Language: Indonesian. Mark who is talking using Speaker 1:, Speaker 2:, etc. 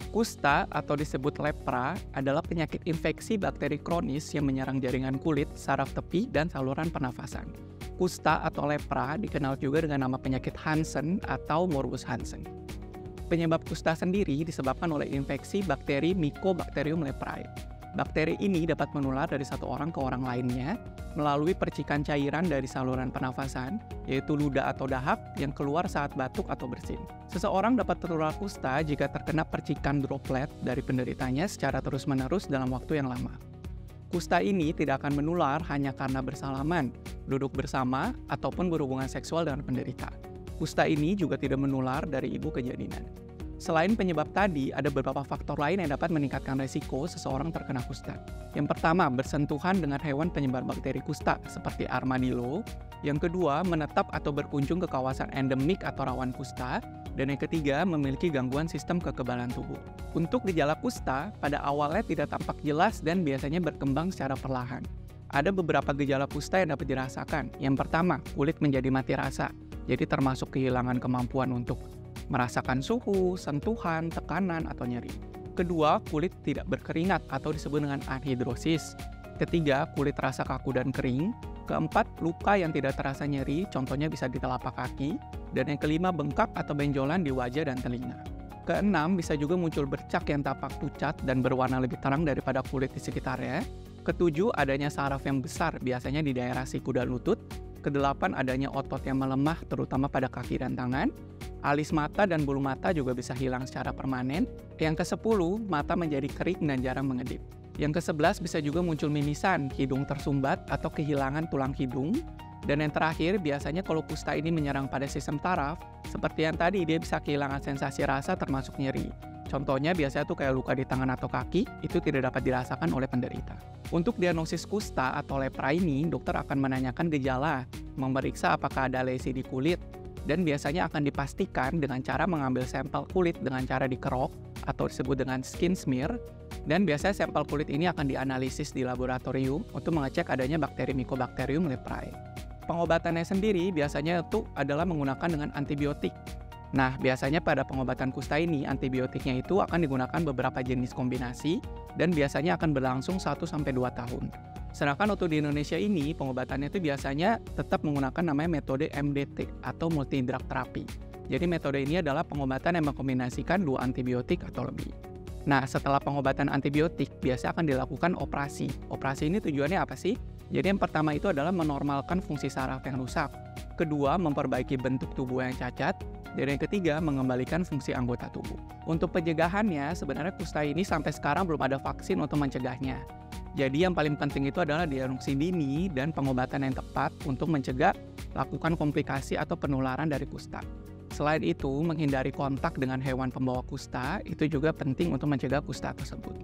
Speaker 1: Kusta atau disebut lepra adalah penyakit infeksi bakteri kronis yang menyerang jaringan kulit, saraf tepi, dan saluran pernafasan. Kusta atau lepra dikenal juga dengan nama penyakit Hansen atau morbus Hansen. Penyebab kusta sendiri disebabkan oleh infeksi bakteri Mycobacterium leprae. Bakteri ini dapat menular dari satu orang ke orang lainnya melalui percikan cairan dari saluran pernafasan, yaitu ludah atau dahak yang keluar saat batuk atau bersin. Seseorang dapat tertular kusta jika terkena percikan droplet dari penderitanya secara terus-menerus dalam waktu yang lama. Kusta ini tidak akan menular hanya karena bersalaman, duduk bersama, ataupun berhubungan seksual dengan penderita. Kusta ini juga tidak menular dari ibu ke jalinan. Selain penyebab tadi, ada beberapa faktor lain yang dapat meningkatkan resiko seseorang terkena kusta. Yang pertama, bersentuhan dengan hewan penyebar bakteri kusta seperti armadillo. Yang kedua, menetap atau berkunjung ke kawasan endemik atau rawan kusta. Dan yang ketiga, memiliki gangguan sistem kekebalan tubuh. Untuk gejala kusta, pada awalnya tidak tampak jelas dan biasanya berkembang secara perlahan. Ada beberapa gejala kusta yang dapat dirasakan. Yang pertama, kulit menjadi mati rasa. Jadi termasuk kehilangan kemampuan untuk merasakan suhu, sentuhan, tekanan, atau nyeri. Kedua, kulit tidak berkeringat atau disebut dengan anhidrosis. Ketiga, kulit terasa kaku dan kering. Keempat, luka yang tidak terasa nyeri, contohnya bisa di telapak kaki. Dan yang kelima, bengkak atau benjolan di wajah dan telinga. Keenam, bisa juga muncul bercak yang tampak pucat dan berwarna lebih terang daripada kulit di sekitarnya. Ketujuh, adanya saraf yang besar, biasanya di daerah siku dan lutut. Kedelapan, adanya otot yang melemah, terutama pada kaki dan tangan. Alis mata dan bulu mata juga bisa hilang secara permanen. Yang ke-10, mata menjadi kering dan jarang mengedip. Yang ke-11, bisa juga muncul mimisan, hidung tersumbat, atau kehilangan tulang hidung. Dan yang terakhir, biasanya kalau kusta ini menyerang pada sistem saraf, seperti yang tadi, dia bisa kehilangan sensasi rasa termasuk nyeri. Contohnya biasanya tuh kayak luka di tangan atau kaki, itu tidak dapat dirasakan oleh penderita. Untuk diagnosis kusta atau lepra ini, dokter akan menanyakan gejala, memeriksa apakah ada lesi di kulit, dan biasanya akan dipastikan dengan cara mengambil sampel kulit dengan cara dikerok atau disebut dengan skin smear, dan biasanya sampel kulit ini akan dianalisis di laboratorium untuk mengecek adanya bakteri Mycobacterium leprae. Pengobatannya sendiri biasanya itu adalah menggunakan dengan antibiotik. Nah, biasanya pada pengobatan kusta ini, antibiotiknya itu akan digunakan beberapa jenis kombinasi dan biasanya akan berlangsung 1-2 tahun. Sedangkan untuk di Indonesia ini, pengobatannya itu biasanya tetap menggunakan namanya metode MDT atau multi drug therapy. Jadi metode ini adalah pengobatan yang mengkombinasikan 2 antibiotik atau lebih. Nah, setelah pengobatan antibiotik, biasa akan dilakukan operasi. Operasi ini tujuannya apa sih? Jadi yang pertama itu adalah menormalkan fungsi saraf yang rusak. Kedua, memperbaiki bentuk tubuh yang cacat. Dan yang ketiga, mengembalikan fungsi anggota tubuh. Untuk pencegahannya, sebenarnya kusta ini sampai sekarang belum ada vaksin untuk mencegahnya. Jadi yang paling penting itu adalah diagnosis dini dan pengobatan yang tepat untuk mencegah lakukan komplikasi atau penularan dari kusta. Selain itu, menghindari kontak dengan hewan pembawa kusta itu juga penting untuk mencegah kusta tersebut.